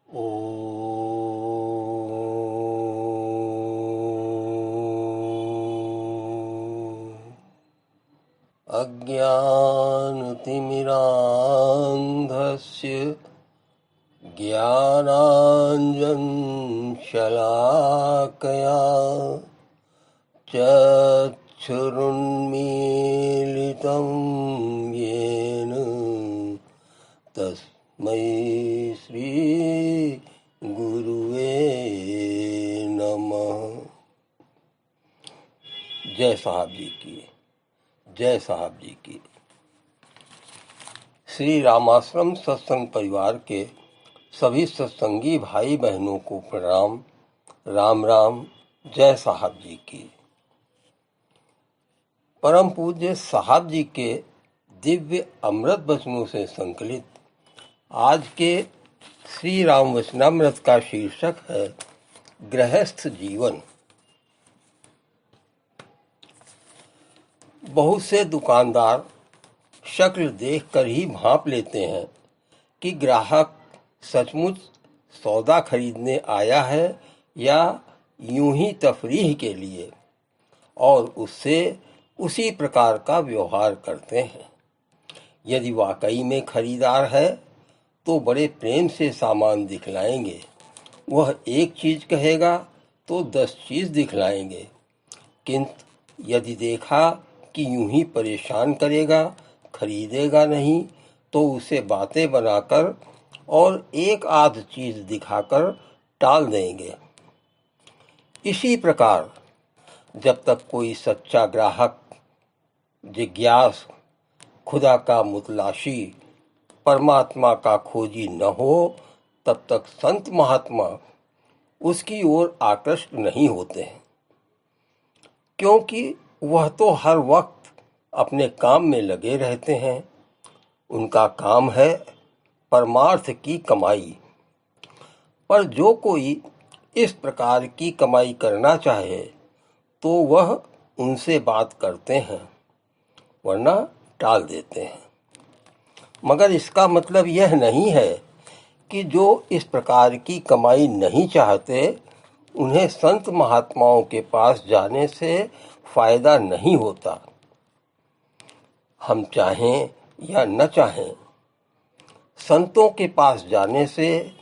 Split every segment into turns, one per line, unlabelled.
ओ अज्ञानतिमिरान्धस्य ज्ञानाञ्जनशलाकया चक्षुरुन्मीलितं येन तस्मै श्री गुरुवे नमः। जय साहब जी की, जय साहब जी की। श्री रामाश्रम सत्संग परिवार के सभी सत्संगी भाई बहनों को प्रणाम। राम राम। जय साहब जी की। परम पूज्य साहब जी के दिव्य अमृत वचनों से संकलित आज के श्री राम वचनामृत का शीर्षक है गृहस्थ जीवन। बहुत से दुकानदार शक्ल देखकर ही भांप लेते हैं कि ग्राहक सचमुच सौदा खरीदने आया है या यूं ही तफरीह के लिए, और उससे उसी प्रकार का व्यवहार करते हैं। यदि वाकई में खरीदार है तो बड़े प्रेम से सामान दिखलाएंगे। वह एक चीज कहेगा तो 10 चीज दिखलाएंगे, किंतु यदि देखा कि यूं ही परेशान करेगा, खरीदेगा नहीं, तो उसे बातें बनाकर और एक आध चीज दिखाकर टाल देंगे। इसी प्रकार जब तक कोई सच्चा ग्राहक, जिज्ञास, खुदा का मुतलाशी, परमात्मा का खोजी न हो, तब तक संत महात्मा उसकी ओर आकृष्ट नहीं होते हैं, क्योंकि वह तो हर वक्त अपने काम में लगे रहते हैं। उनका काम है परमार्थ की कमाई। पर जो कोई इस प्रकार की कमाई करना चाहे तो वह उनसे बात करते हैं, वरना टाल देते हैं। मगर इसका मतलब यह नहीं है कि जो इस प्रकार की कमाई नहीं चाहते उन्हें संत महात्माओं के पास जाने से फायदा नहीं होता। हम चाहें या न चाहें, संतों के पास जाने से,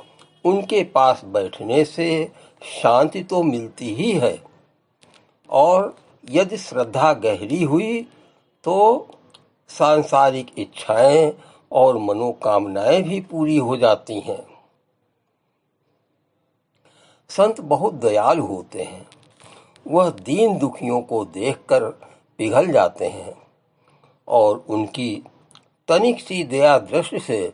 उनके पास बैठने से शांति तो मिलती ही है, और यदि श्रद्धा गहरी हुई तो सांसारिक इच्छाएं और मनोकामनाएं भी पूरी हो जाती हैं। संत बहुत दयालु होते हैं। वह दीन दुखियों को देखकर पिघल जाते हैं और उनकी तनिक सी दया दृष्टि से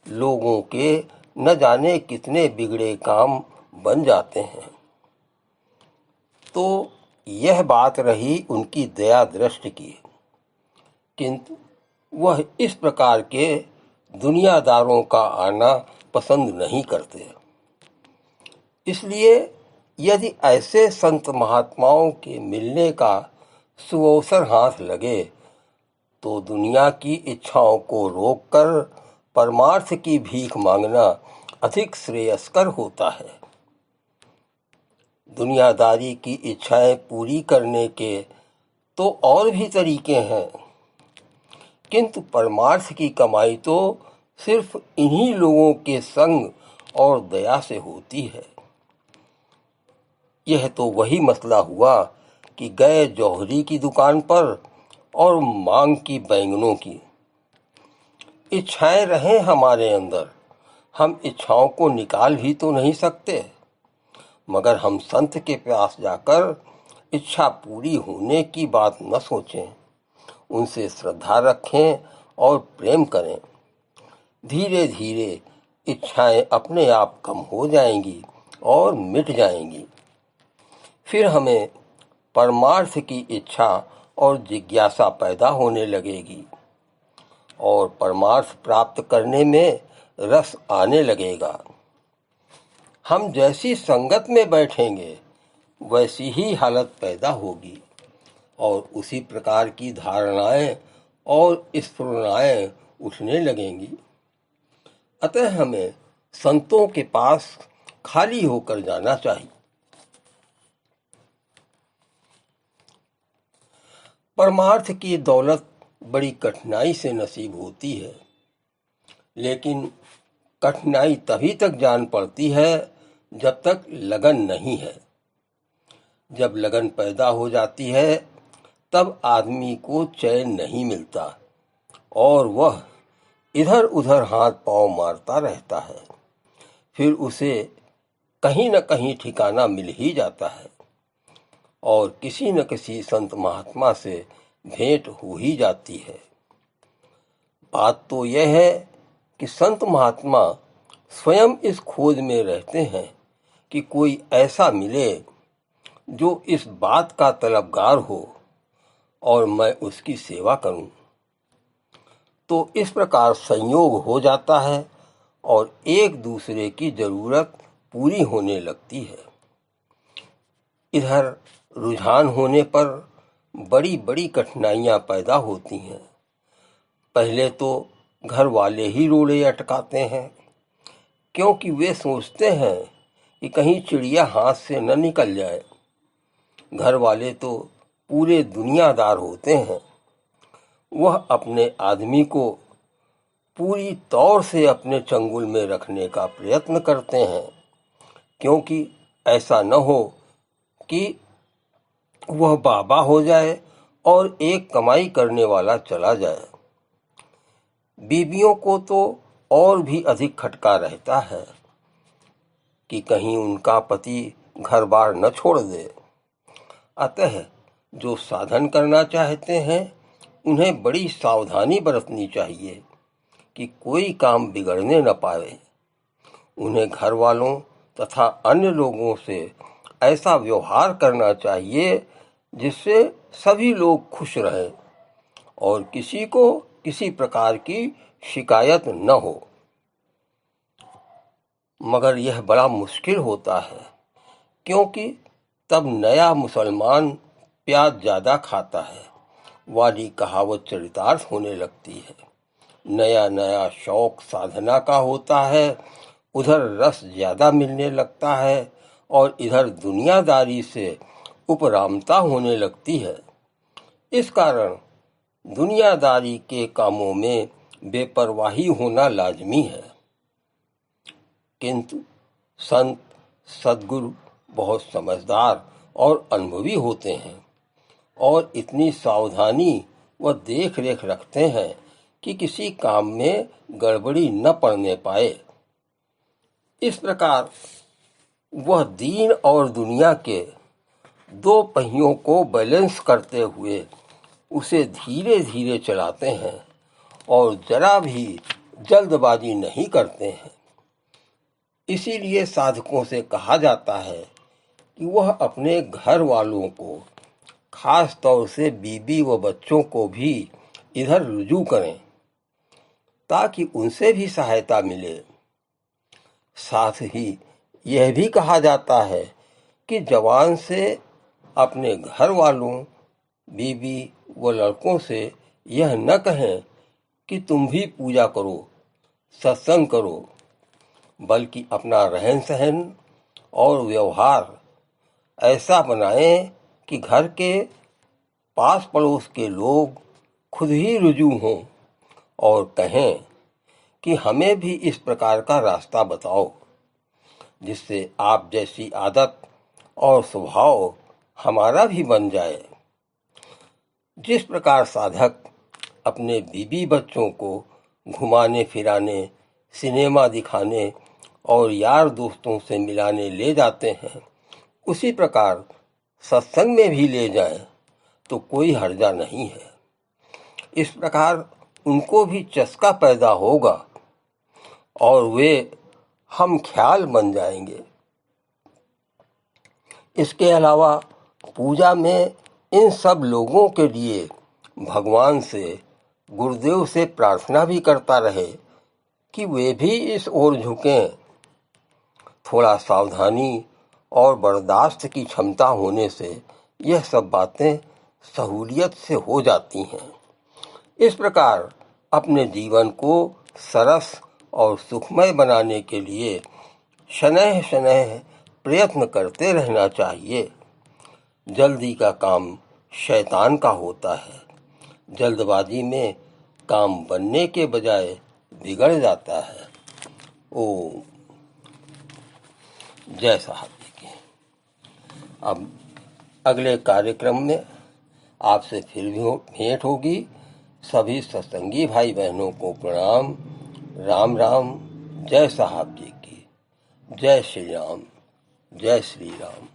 लोगों के न जाने कितने बिगड़े काम बन जाते हैं। तो यह बात रही उनकी दया दृष्टि की, किंतु वह इस प्रकार के दुनियादारों का आना पसंद नहीं करते। इसलिए यदि ऐसे संत महात्माओं के मिलने का सुअवसर हाथ लगे तो दुनिया की इच्छाओं को रोककर परमार्थ की भीख मांगना अधिक श्रेयस्कर होता है। दुनियादारी की इच्छाएं पूरी करने के तो और भी तरीके हैं, किंतु परमार्थ की कमाई तो सिर्फ इन्हीं लोगों के संग और दया से होती है। यह तो वही मसला हुआ कि गए जौहरी की दुकान पर और मांग की बैंगनों की। इच्छाएं रहें हमारे अंदर, हम इच्छाओं को निकाल भी तो नहीं सकते, मगर हम संत के पास जाकर इच्छा पूरी होने की बात न सोचें, उनसे श्रद्धा रखें और प्रेम करें। धीरे धीरे इच्छाएं अपने आप कम हो जाएंगी और मिट जाएंगी। फिर हमें परमार्थ की इच्छा और जिज्ञासा पैदा होने लगेगी और परमार्थ प्राप्त करने में रस आने लगेगा। हम जैसी संगत में बैठेंगे वैसी ही हालत पैदा होगी और उसी प्रकार की धारणाएं और स्फुरणाएं उठने लगेंगी। अतः हमें संतों के पास खाली होकर जाना चाहिए। परमार्थ की दौलत बड़ी कठिनाई से नसीब होती है, लेकिन कठिनाई तभी तक जान पड़ती है जब तक लगन नहीं है। जब लगन पैदा हो जाती है तब आदमी को चैन नहीं मिलता और वह इधर उधर हाथ पांव मारता रहता है। फिर उसे कहीं न कहीं ठिकाना मिल ही जाता है और किसी न किसी संत महात्मा से भेंट हो ही जाती है। बात तो यह है कि संत महात्मा स्वयं इस खोज में रहते हैं कि कोई ऐसा मिले जो इस बात का तलबगार हो और मैं उसकी सेवा करूं। तो इस प्रकार संयोग हो जाता है और एक दूसरे की जरूरत पूरी होने लगती है। इधर रुझान होने पर बड़ी बड़ी कठिनाइयां पैदा होती हैं। पहले तो घर वाले ही रोड़े अटकाते हैं, क्योंकि वे सोचते हैं कि कहीं चिड़िया हाथ से न निकल जाए। घर वाले तो पूरे दुनियादार होते हैं। वह अपने आदमी को पूरी तौर से अपने चंगुल में रखने का प्रयत्न करते हैं, क्योंकि ऐसा न हो कि वह बाबा हो जाए और एक कमाई करने वाला चला जाए। बीवियों को तो और भी अधिक खटका रहता है कि कहीं उनका पति घर बार न छोड़ दे। अतः जो साधन करना चाहते हैं उन्हें बड़ी सावधानी बरतनी चाहिए कि कोई काम बिगड़ने न पाए। उन्हें घर वालों तथा अन्य लोगों से ऐसा व्यवहार करना चाहिए जिससे सभी लोग खुश रहें और किसी को किसी प्रकार की शिकायत न हो। मगर यह बड़ा मुश्किल होता है, क्योंकि तब नया मुसलमान प्याज ज्यादा खाता है वाली कहावत चरितार्थ होने लगती है। नया नया शौक साधना का होता है, उधर रस ज्यादा मिलने लगता है और इधर दुनियादारी से उपरामता होने लगती है। इस कारण दुनियादारी के कामों में बेपरवाही होना लाजमी है। किंतु संत सद्गुरु बहुत समझदार और अनुभवी होते हैं और इतनी सावधानी व देख रेख रखते हैं कि किसी काम में गड़बड़ी न पड़ने पाए। इस प्रकार वह दीन और दुनिया के दो पहियों को बैलेंस करते हुए उसे धीरे धीरे चलाते हैं और जरा भी जल्दबाजी नहीं करते हैं। इसीलिए साधकों से कहा जाता है कि वह अपने घर वालों को, खास तौर से बीबी व बच्चों को भी इधर रुजू करें ताकि उनसे भी सहायता मिले। साथ ही यह भी कहा जाता है कि जवान से अपने घर वालों, बीबी व लड़कों से यह न कहें कि तुम भी पूजा करो, सत्संग करो, बल्कि अपना रहन सहन और व्यवहार ऐसा बनाएं कि घर के पास पड़ोस के लोग खुद ही रुजू हों और कहें कि हमें भी इस प्रकार का रास्ता बताओ, जिससे आप जैसी आदत और स्वभाव हमारा भी बन जाए। जिस प्रकार साधक अपने बीबी बच्चों को घुमाने फिराने, सिनेमा दिखाने और यार दोस्तों से मिलाने ले जाते हैं, उसी प्रकार सत्संग में भी ले जाएं तो कोई हर्जा नहीं है। इस प्रकार उनको भी चस्का पैदा होगा और वे हम ख्याल बन जाएंगे। इसके अलावा पूजा में इन सब लोगों के लिए भगवान से, गुरुदेव से प्रार्थना भी करता रहे कि वे भी इस ओर झुकें। थोड़ा सावधानी और बर्दाश्त की क्षमता होने से यह सब बातें सहूलियत से हो जाती हैं। इस प्रकार अपने जीवन को सरस और सुखमय बनाने के लिए शनैः शनैः प्रयत्न करते रहना चाहिए। जल्दी का काम शैतान का होता है। जल्दबाजी में काम बनने के बजाय बिगड़ जाता है। ओम जय साहब जी की। अब अगले कार्यक्रम में आपसे फिर भी भेंट होगी। सभी सत्संगी भाई बहनों को प्रणाम। राम राम। जय साहब जी की। जय श्री राम। जय श्री राम।